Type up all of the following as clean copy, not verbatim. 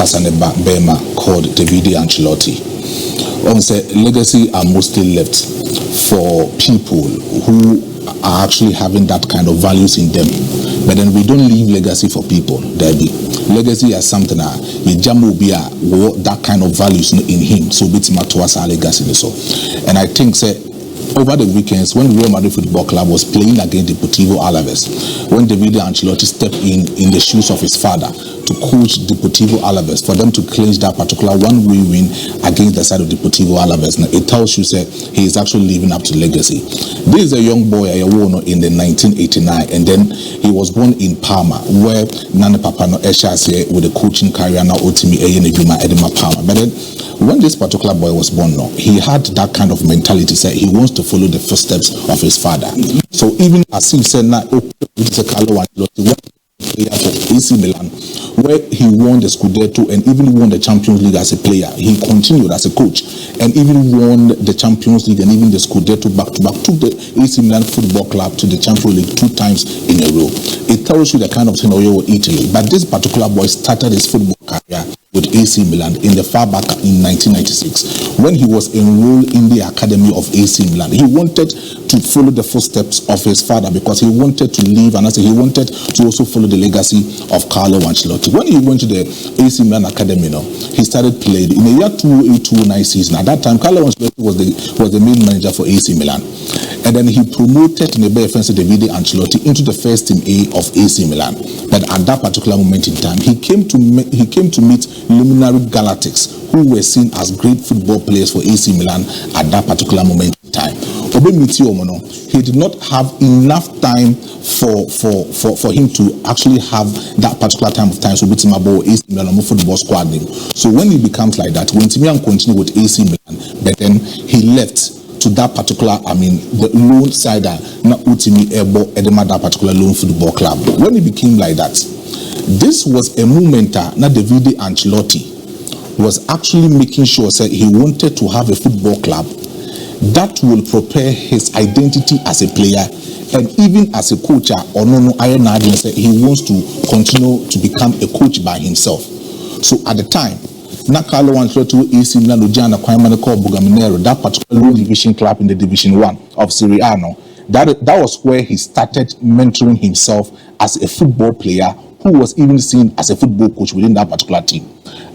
Casaneba Bema called DIABY Ancelotti. On say legacy are mostly left for people who are actually having that kind of values in them, but then we don't leave legacy for people. DIABY legacy as something that kind of values in him, so bit towards our legacy. So, and I think say over the weekends when Real Madrid Football Club was playing against Deportivo Alaves, when DIABY Ancelotti stepped in the shoes of his father to coach Deportivo Alaves for them to clinch that particular one-way win against the side of Deportivo Alaves. Now, it tells you that he is actually living up to legacy. This is a young boy in the 1989, and then he was born in Parma, where Nana Papano Eshase with a coaching career now Otimi Eyenejuma Edema Parma. But then when this particular boy was born, he had that kind of mentality, say he wants to follow the footsteps of his father. So even as he said, now Carlo Ancelotti player for AC Milan, where he won the Scudetto and even won the Champions League as a player. He continued as a coach and even won the Champions League and even the Scudetto back-to-back, took the AC Milan Football Club to the Champions League 2 times in a row. It tells you the kind of scenario with Italy. But this particular boy started his football career with AC Milan in the far back in 1996 when he was enrolled in the academy of AC Milan. He wanted to follow the footsteps of his father because he wanted to leave, and he wanted to also follow the legacy of Carlo Ancelotti. When he went to the AC Milan academy, he started playing in the year 2008-2009 season. At that time, Carlo Ancelotti was the main manager for AC Milan, and then he promoted Nebe Offensive DIABY Ancelotti into the first team A of AC Milan. But at that particular moment in time, he came to meet luminary Galactics, who were seen as great football players for AC Milan at that particular moment in time. He did not have enough time for him to actually have that particular time of time. So AC Milan football squad name. So when he becomes like that, when Timian continued with AC Milan, but then he left to that particular, the loan side, not Utimi Ebo Edema, that particular loan football club. When he became like that, this was a moment that DIABY Ancelotti was actually making sure that he wanted to have a football club that will prepare his identity as a player and even as a coach. Or he wants to continue to become a coach by himself. So at the time, Carlo Ancelotti AC Milan that particular low division club in the Division 1 of Serie A, that was where he started mentoring himself as a football player who was even seen as a football coach within that particular team.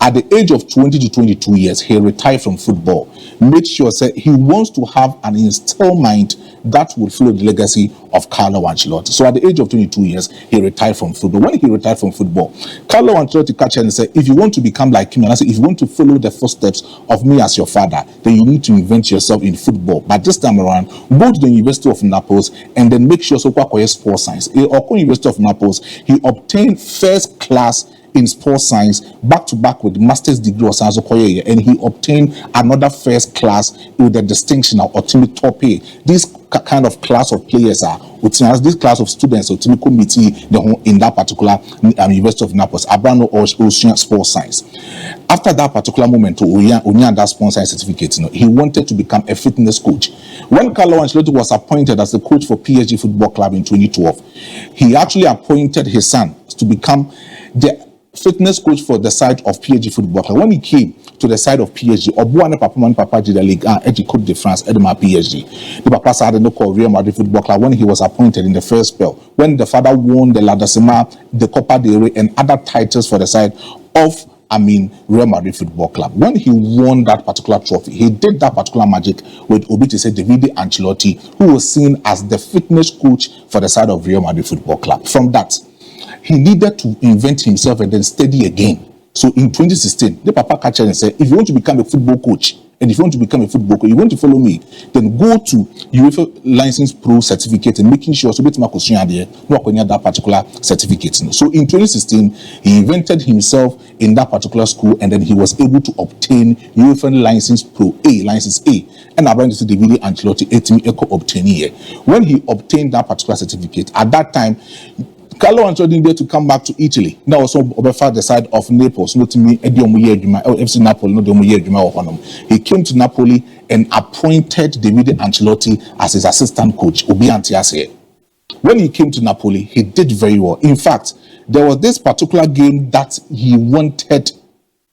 At the age of 20 to 22 years, he retired from football, made sure that he wants to have an instilled mind that will follow the legacy of Carlo Ancelotti. So at the age of 22 years, he retired from football. When he retired from football, Carlo Ancelotti catch and said, if you want to become like him, and I said, if you want to follow the footsteps of me as your father, then you need to invent yourself in football. But this time around, go to the University of Naples and then make sure so sports science. At University of Naples, he obtained first class in sports science, back to back with master's degree of science, and he obtained another first class with the distinction of ultimate top A. This kind of class of players are this class of students ultimate committee in that particular University of Naples, Abrano Ocean Sports Science. After that particular moment, that sports science certificate, he wanted to become a fitness coach. When Carlo Ancelotti was appointed as the coach for PSG Football Club in 2012, he actually appointed his son to become the fitness coach for the side of PSG Football Club. When he came to the side of PSG, Papa did the league Coupe de France Edema PSG. The Papa started no call Real Madrid Football Club when he was appointed in the first spell. When the father won the La Decima, the Copa del Rey, and other titles for the side of Real Madrid Football Club. When he won that particular trophy, he did that particular magic with DIABY Ancelotti, who was seen as the fitness coach for the side of Real Madrid Football Club. From that, he needed to invent himself and then study again. So in 2016, the Papa catcher and said, if you want to become a football coach, and if you want to become a football coach, you want to follow me, then go to UEFA License Pro certificate and making sure so that particular certificate. So in 2016, he invented himself in that particular school, and then he was able to obtain UEFA License Pro A, License A. And I went to DIABY Ancelotti obtain here. When he obtained that particular certificate, at that time, Carlo Ancelotti needed to come back to Italy. Now also over the side of Naples, not me FC Napoli, not he came to Napoli and appointed DIABY Ancelotti as his assistant coach. When he came to Napoli, he did very well. In fact, there was this particular game that he wanted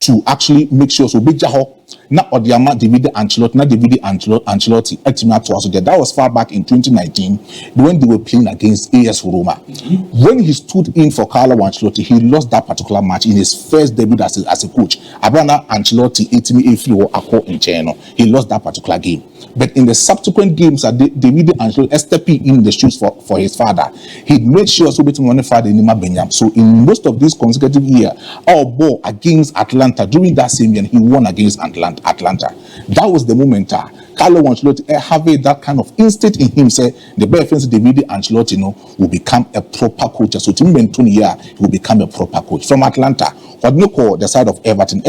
to actually make sure so big jaho na Odiama David Ancelotti that was far back in 2019 when they were playing against AS Roma. When he stood in for Carlo Ancelotti, he lost that particular match in his first debut as a coach. Abana Ancelotti he lost that particular game. But in the subsequent games, David Ancelotti stepping in the shoes for his father, he made sure so MON-FRI Benyam. So in most of these consecutive years, our ball against Atlanta during that same year, he won against Atlanta. That was the moment Carlo Ancelotti having that kind of instinct in him, say the best David Ancelotti will become a proper coach. So to me, he will become a proper coach from Atlanta. What no call the side of Everton,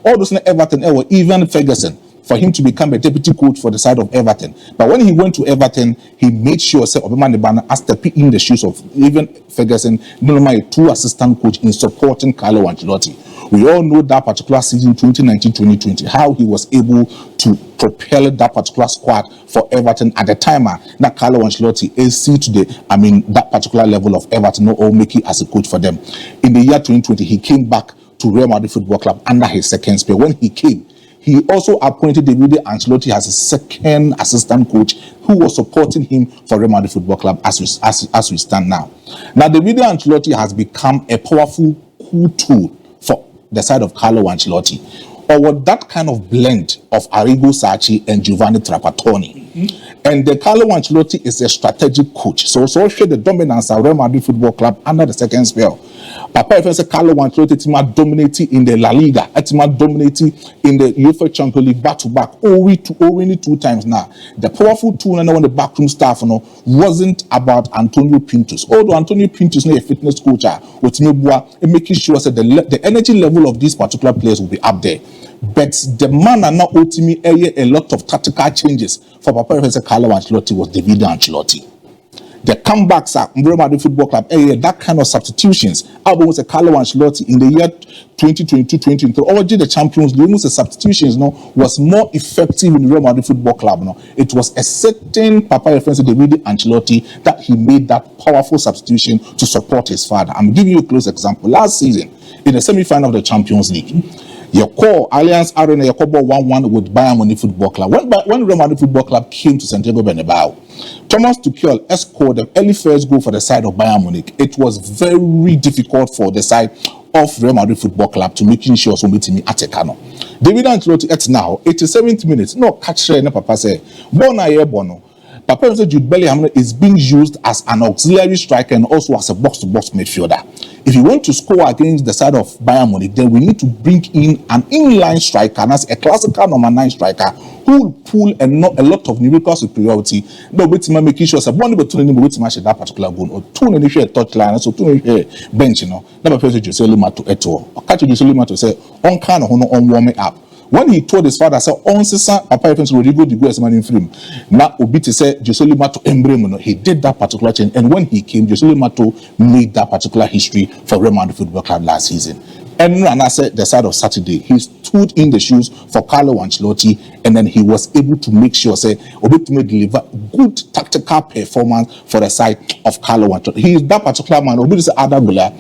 all those Everton, even Ferguson, for him to become a deputy coach for the side of Everton. But when he went to Everton, he made sure say Obama Nebana asked to pick in the shoes of even Ferguson, a true assistant coach in supporting Carlo Ancelotti. We all know that particular season 2019-2020, how he was able to propel that particular squad for Everton at the time. Now Carlo Ancelotti is see today, that particular level of Everton or make it as a coach for them. In the year 2020, he came back to Real Madrid Football Club under his second spell. When he came, he also appointed David Ancelotti as a second assistant coach who was supporting him for Real Madrid Football Club as we stand now. Now, David Ancelotti has become a powerful cool tool for the side of Carlo Ancelotti, or with that kind of blend of Arrigo Sacchi and Giovanni Trapattoni. And the Carlo Ancelotti is a strategic coach. So share the dominance of Real Madrid Football Club under the second spell. Papa, if I say Carlo Ancelotti dominating in the La Liga, dominating in the UEFA Champions League back-to-back, only 2 times now. The powerful tool and the backroom staff wasn't about Antonio Pintus. Although Antonio Pintus is a fitness coach, with making sure that the energy level of these particular players will be up there. But the man are now ultimately a lot of tactical changes for Papa Professor Carlo Ancelotti was David Ancelotti. The comebacks at Real Madrid Football Club, that kind of substitutions. ABOU was a Carlo Ancelotti in the year 2022-2023. Already the Champions League, the substitutions was more effective in Real Madrid Football Club. It was a certain Papa Professor David Ancelotti that he made that powerful substitution to support his father. I'm giving you a close example. Last season, in the semi-final of the Champions League, your call Allianz Arena, your call 1-1 with Bayern Munich Football Club. When Real Madrid Football Club came to Santiago Bernabeu, Thomas Tuchel scored the early first goal for the side of Bayern Munich. It was very difficult for the side of Real Madrid Football Club to making sure somebody me attackano. David Ancelotti at now 87 minutes. No catch no papa say bono. Papa said Jude Bellingham is being used as an auxiliary striker and also as a box-to-box midfielder. If you want to score against the side of Bayern Munich, then we need to bring in an inline striker, and that's a classical number 9 striker who will pull a lot of numerical superiority. No, but making sure that one between them will match that particular goal or 2 and a touchline, so 2 and bench. Never person Jose Lima to eto. Or catch Jose Lima to say on kind of on warming up. When he told his father, "Say on sisa, Papa Evans Rodrigo the go as man in film." Now Obiti said Jose Lima to embrace. He did that particular change, and when he came, Jose Lima made that particular history for Real Madrid Football Club last season. And I said the side of Saturday, he stood in the shoes for Carlo Ancelotti, and then he was able to make sure say Obiti deliver good tactical performance for the side of Carlo Ancelotti. He is that particular man. Obiti is Adagula,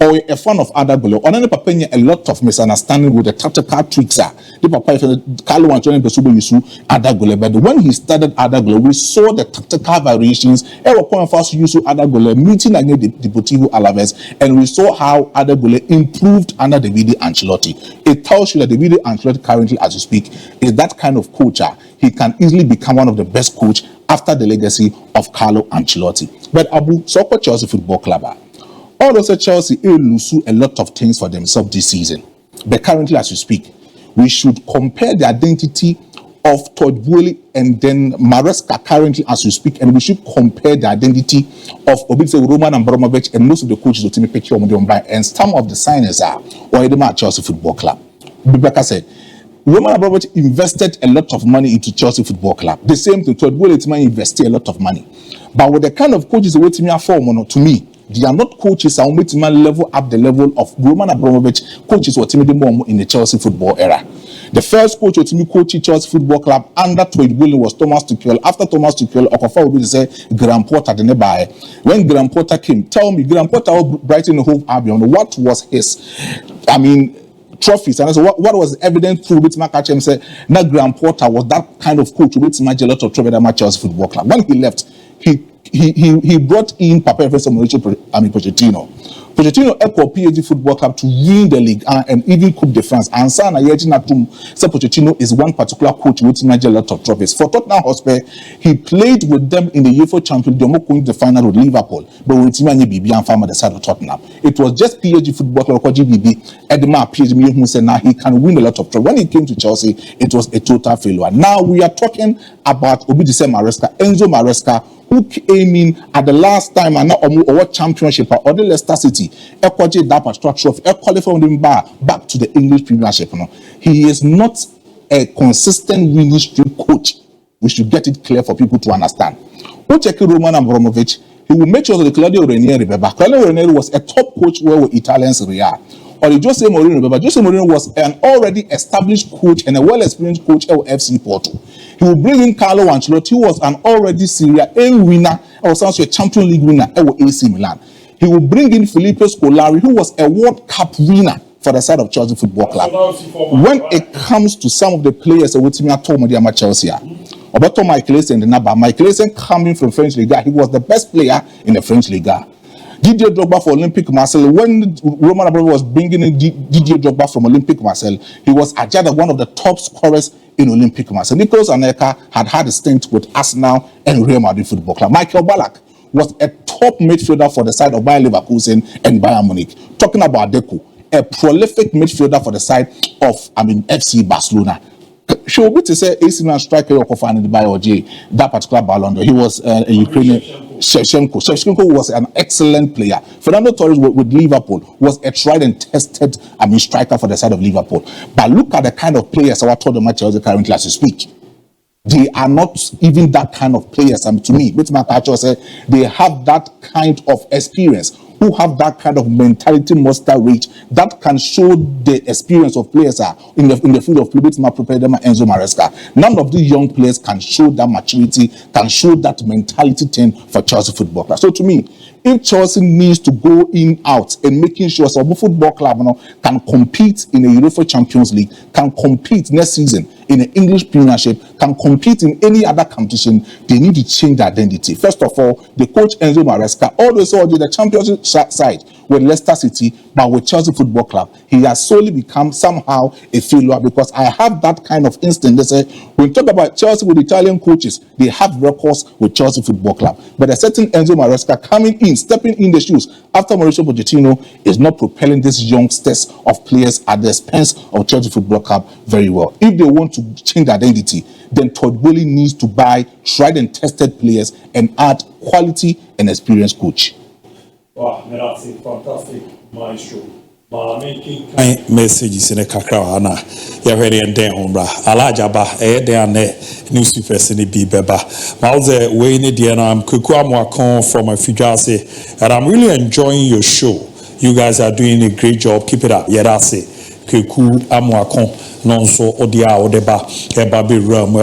or a fan of Adagula. On any papa a lot of misunderstanding with the tactical tricks. The papa Carlo Ancelotti Besubo Yusu Adagula, but when he started Adagula, we saw the tactical variations. Ever point first Yusu Adagula meeting against Deportivo Alaves, and we saw how Adagula improved under David Ancelotti. It tells you that David Ancelotti currently, as you speak, is that kind of coach. He can easily become one of the best coach after the legacy of Carlo Ancelotti. But ABOU, Soccer Chelsea Football Club, although Chelsea lose a lot of things for themselves this season, but currently, as you speak, we should compare the identity of Todd Boehly and then Maresca currently as we speak, and we should compare the identity of Obitse Roman Abramovich and most of the coaches of Team Picture and some of the signers are or the Chelsea Football Club. Rebecca said, Roman Abramovich invested a lot of money into Chelsea Football Club. The same thing, Todd Boehly invested a lot of money. But with the kind of coaches the team are form, to me, they are not coaches that will level up the level of Roman Abramovich coaches or Timothy Momo in the Chelsea football era. The first coach or Timothy coaching Chelsea Football Club under Todd Boehly was Thomas Tuchel. After Thomas Tuchel, Okafor will say Graham Potter the nearby. When Graham Potter came, tell me, Graham Potter Brighton and Hove Albion, what was his, trophies. And so what was evident through which Mark Achem said, that Graham Potter was that kind of coach which managed a lot of trophies at Chelsea Football Club. When he left, he brought in Papa Pochettino. Pochettino equal PSG Football Club to win the league and even Coupe de France. And Sana Yejinatum said Pochettino is one particular coach which managed a lot of trophies. For Tottenham Hotspur, he played with them in the UEFA Champions League, going to the final with Liverpool, but with Timani BB and Farmer the side of Tottenham. It was just PSG Football Club, GBB, Edema PSG, who said now he can win a lot of trophies. When he came to Chelsea, it was a total failure. Now we are talking about Obidise Maresca, Enzo Maresca, who came in at the last time and now what championship or the Leicester City, that particular trophy, qualified him back to the English Premiership. He is not a consistent winning streak coach. We should get it clear for people to understand. Roman Abramovich, he will make sure that Claudio Ranieri, Claudio Ranieri was a top coach where Italians are. Or Jose Mourinho, but Jose Mourinho was an already established coach and a well-experienced coach at FC Porto. He will bring in Carlo Ancelotti, who was an already Serie A winner, or also a Champions League winner at AC Milan. He will bring in Felipe Scolari, who was a World Cup winner for the side of Chelsea Football Club. When it comes to some of the players with me at Chelsea, about Michael Essien, the number Michael Essien coming from French Liga, he was the best player in the French Liga. Didier Drogba for Olympic Marseille. When Roman Abramovich was bringing in Didier Drogba from Olympic Marseille, he was adjudged as one of the top scorers in Olympic Marseille. Nicolas Anelka had a stint with Arsenal and Real Madrid Football Club. Michael Ballack was a top midfielder for the side of Bayer Leverkusen and Bayern Munich. Talking about Deco, a prolific midfielder for the side of FC Barcelona. Sure, we to say AC Milan striker of that particular Ballon d'Or. He was a Ukrainian. Shevchenko was an excellent player. Fernando Torres with Liverpool was a tried and tested striker for the side of Liverpool. But look at the kind of players I told them Chelsea currently as we speak. They are not even that kind of players. To me, they have that kind of experience, who have that kind of mentality, muster reach that can show the experience of players in the field of play. Enzo Maresca. None of these young players can show that maturity, can show that mentality thing for Chelsea Football Club. So to me, if Chelsea needs to go in out and making sure some football club can compete in the UEFA Champions League, can compete next season in the English Premiership, can compete in any other competition, they need to change their identity. First of all, the coach Enzo Maresca always saw the championship side with Leicester City, but with Chelsea Football Club, he has solely become somehow a failure, because I have that kind of instinct. They say, when we talk about Chelsea with Italian coaches, they have records with Chelsea Football Club. But a certain Enzo Maresca coming in, stepping in the shoes after Mauricio Pochettino is not propelling these youngsters of players at the expense of Chelsea Football Club very well. If they want to change identity, then Todd Boehly needs to buy tried and tested players and add quality and experienced coach. Wow, that's a fantastic maestro. Messages in a cacrawana. You're ready and down, Umbra. Alajaba, Edane, newspapers in the Bibeba. Malze, Wayne Diana, I'm Kukwamwakon from a Fujase, and I'm really enjoying your show. You guys are doing a great job. Keep it up. Yerase, Kuku Amwakon, Nonso, Odia, Odeba, Ebabi Realm.